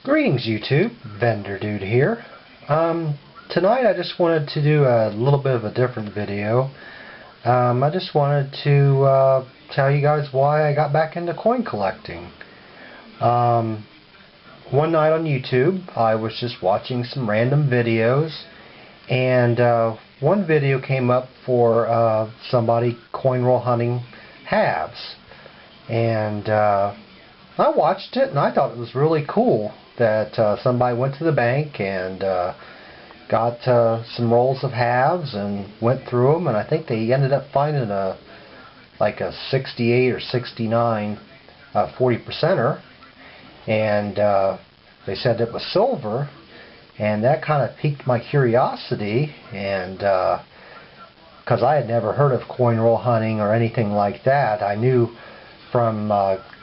Greetings YouTube, Vendordude here. Tonight I just wanted to do a little bit of a different video. I just wanted to tell you guys why I got back into coin collecting. One night on YouTube I was just watching some random videos, and one video came up for somebody coin roll hunting halves, and I watched it and I thought it was really cool that somebody went to the bank and got some rolls of halves and went through them, and I think they ended up finding like a 68 or 69 40%er, and they said it was silver, and that kind of piqued my curiosity, and because I had never heard of coin roll hunting or anything like that. I knew from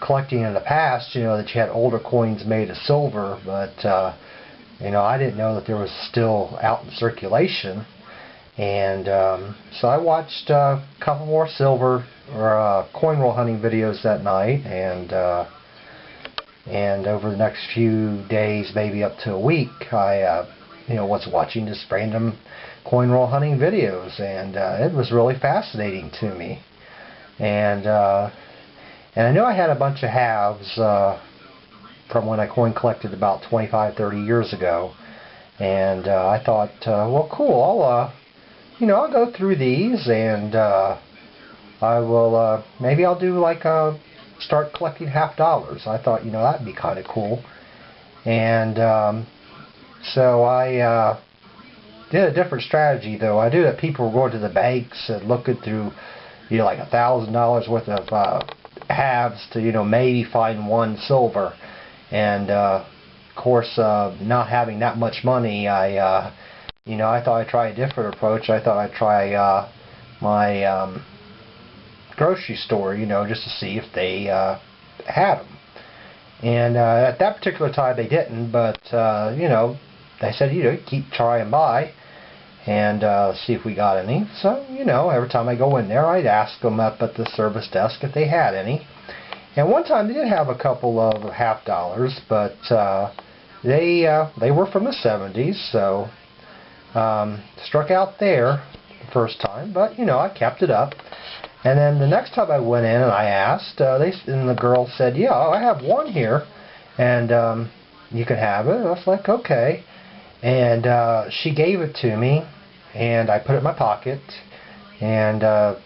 collecting in the past, that you had older coins made of silver, but I didn't know that there was still out in circulation. And so I watched a couple more silver or coin roll hunting videos that night, and over the next few days, maybe up to a week, I was watching just random coin roll hunting videos, and it was really fascinating to me. And I know I had a bunch of halves from when I coin collected about 25-30 years ago, and I thought, well, cool, I'll go through these, and I will maybe I'll do like start collecting half dollars. I thought, that'd be kind of cool, and so I did a different strategy though. I knew that people were going to the banks and looking through, like $1,000 worth of halves to maybe find one silver, and of course not having that much money, I thought I'd try a different approach. I thought I'd try my grocery store, just to see if they had them, and at that particular time they didn't, but they said keep trying by and see if we got any. So, every time I go in there, I'd ask them up at the service desk if they had any. And one time they did have a couple of half dollars, but they were from the 70s, so struck out there the first time, but I kept it up. And then the next time I went in and I asked, and the girl said, yeah, I have one here, and you can have it. And I was like, okay. And she gave it to me, and I put it in my pocket, and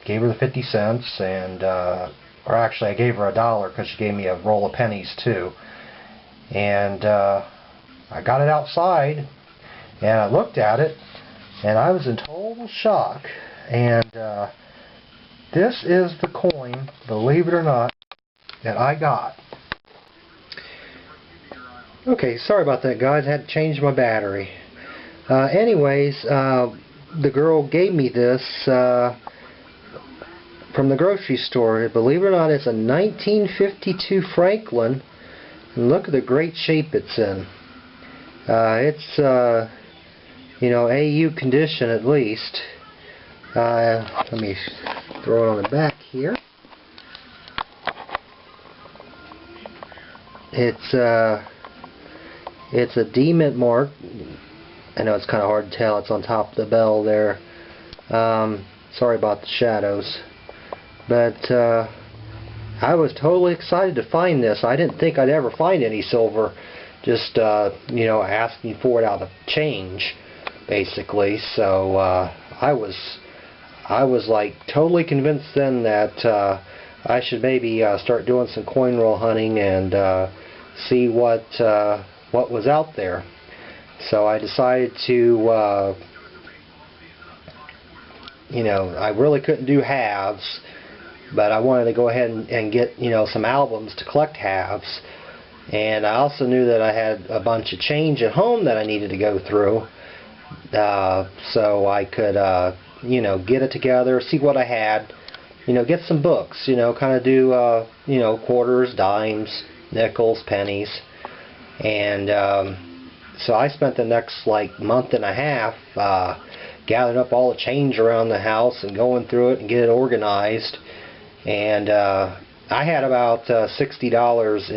gave her the 50 cents, and or actually I gave her $1 because she gave me a roll of pennies too. And I got it outside, and I looked at it, and I was in total shock. And this is the coin, believe it or not, that I got. Okay, sorry about that, guys. I had to change my battery. Anyways, the girl gave me this from the grocery store. Believe it or not, it's a 1952 Franklin, and look at the great shape it's in. It's AU condition at least. Let me throw it on the back here. It's a D mint mark. I know it's kind of hard to tell. It's on top of the bell there. Sorry about the shadows. But I was totally excited to find this. I didn't think I'd ever find any silver. Just asking for it out of change, basically. So I was like totally convinced then that I should maybe start doing some coin roll hunting and see what was out there. So I decided to, I really couldn't do halves, but I wanted to go ahead and get, some albums to collect halves. And I also knew that I had a bunch of change at home that I needed to go through, so I could, get it together, see what I had, get some books, kind of do, quarters, dimes, nickels, pennies, and so I spent the next month and a half gathering up all the change around the house and going through it and get it organized. And I had about $60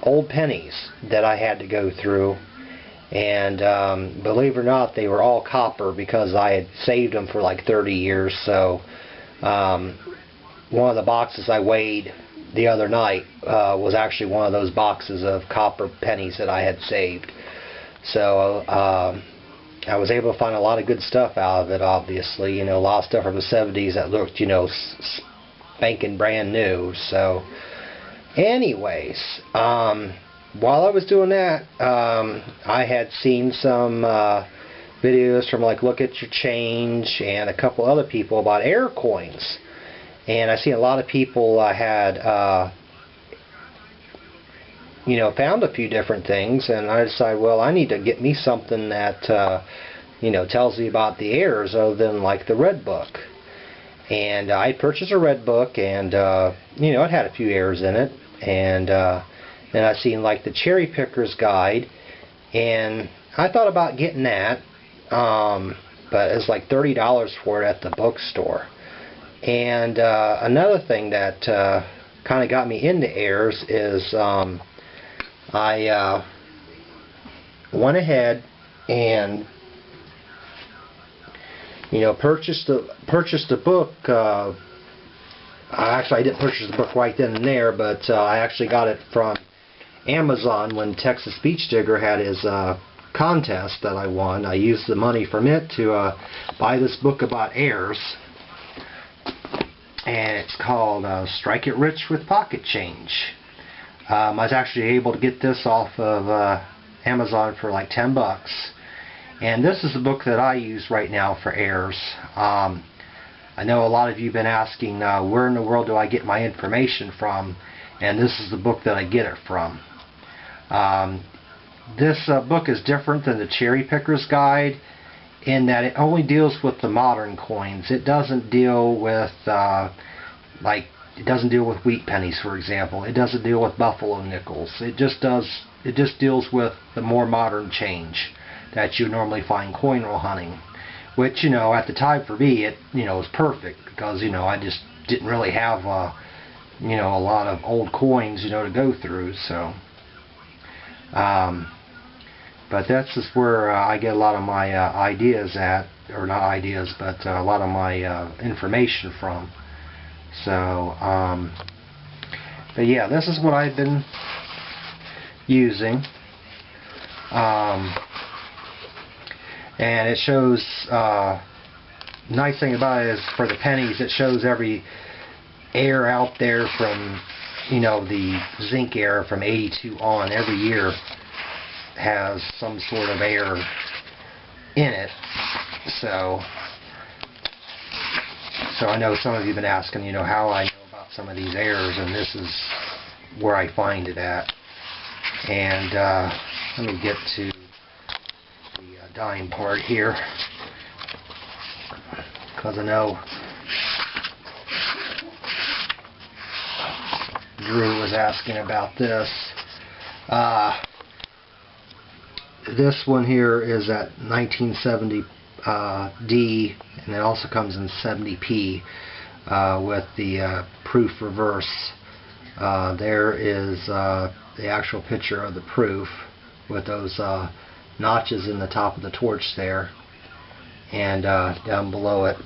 old pennies that I had to go through, and believe it or not, they were all copper because I had saved them for like 30 years. So one of the boxes I weighed the other night was actually one of those boxes of copper pennies that I had saved. So I was able to find a lot of good stuff out of it, obviously. You know, a lot of stuff from the 70s that looked, you know, spanking brand new. So anyways, while I was doing that, I had seen some videos from like Look at Your Change and a couple other people about air coins. And I seen a lot of people had you know, found a few different things, and I decided, well, I need to get me something that you know, tells me about the airs other than like the red book. And I purchased a red book, and you know, it had a few airs in it. And then I seen like the Cherry Picker's Guide, and I thought about getting that, but it was like $30 for it at the bookstore. And another thing that kind of got me into airs is I went ahead and, you know, purchased a book. Actually, I didn't purchase the book right then and there, but I actually got it from Amazon when Texas Beach Digger had his contest that I won. I used the money from it to buy this book about airs, and it's called Strike It Rich with Pocket Change. I was actually able to get this off of Amazon for like 10 bucks. And this is the book that I use right now for airs. I know a lot of you have been asking, where in the world do I get my information from? And this is the book that I get it from. This book is different than the Cherry Picker's Guide in that it only deals with the modern coins. It doesn't deal with it doesn't deal with wheat pennies, for example. It doesn't deal with buffalo nickels. It just deals with the more modern change that you normally find coin roll hunting. Which, you know, at the time for me, it, you know, was perfect because, you know, I just didn't really have you know, a lot of old coins, you know, to go through. So but that's just where I get a lot of my ideas at, or not ideas, but a lot of my information from. So, but yeah, this is what I've been using. And it shows, nice thing about it is for the pennies, it shows every air out there from, you know, the zinc era from 82 on. Every year has some sort of air in it. So I know some of you have been asking, you know, how I know about some of these airs, and this is where I find it at. And let me get to the dime part here, because I know Drew was asking about this. This one here is at 1970 D, and it also comes in 70p with the proof reverse. There is the actual picture of the proof with those notches in the top of the torch there, and down below it,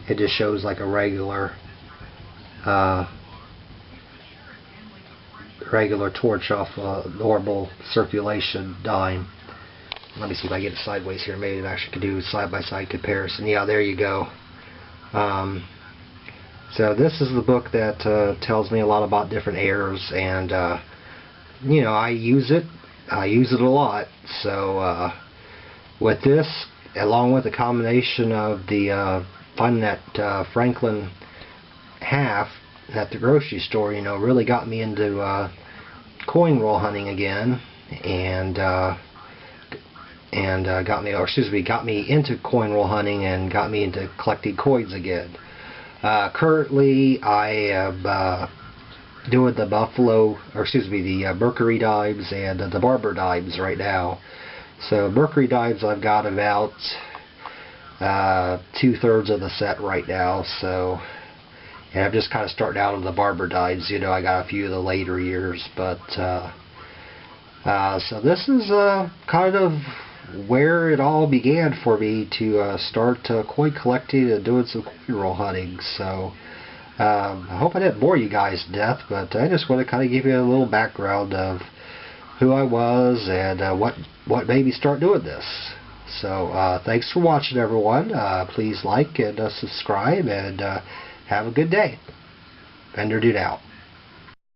it just shows like a regular torch off a normal circulation dime. Let me see if I get it sideways here. Maybe it actually could do side-by-side comparison. Yeah, there you go. So this is the book that tells me a lot about different airs, and you know, I use it a lot. So with this, along with a combination of the finding that Franklin half at the grocery store, you know, really got me into coin roll hunting again, and got me into coin roll hunting and got me into collecting coins again. Currently, I am doing the the Mercury dimes and the Barber dimes right now. So Mercury dimes, I've got about 2/3 of the set right now. So, and I'm just kind of starting out on the Barber dimes. You know, I got a few of the later years, but So this is kind of where it all began for me to start coin collecting and doing some coin roll hunting. So I hope I didn't bore you guys to death, but I just want to kind of give you a little background of who I was and what made me start doing this. So thanks for watching, everyone. Please like and subscribe, and have a good day. Vendordude out.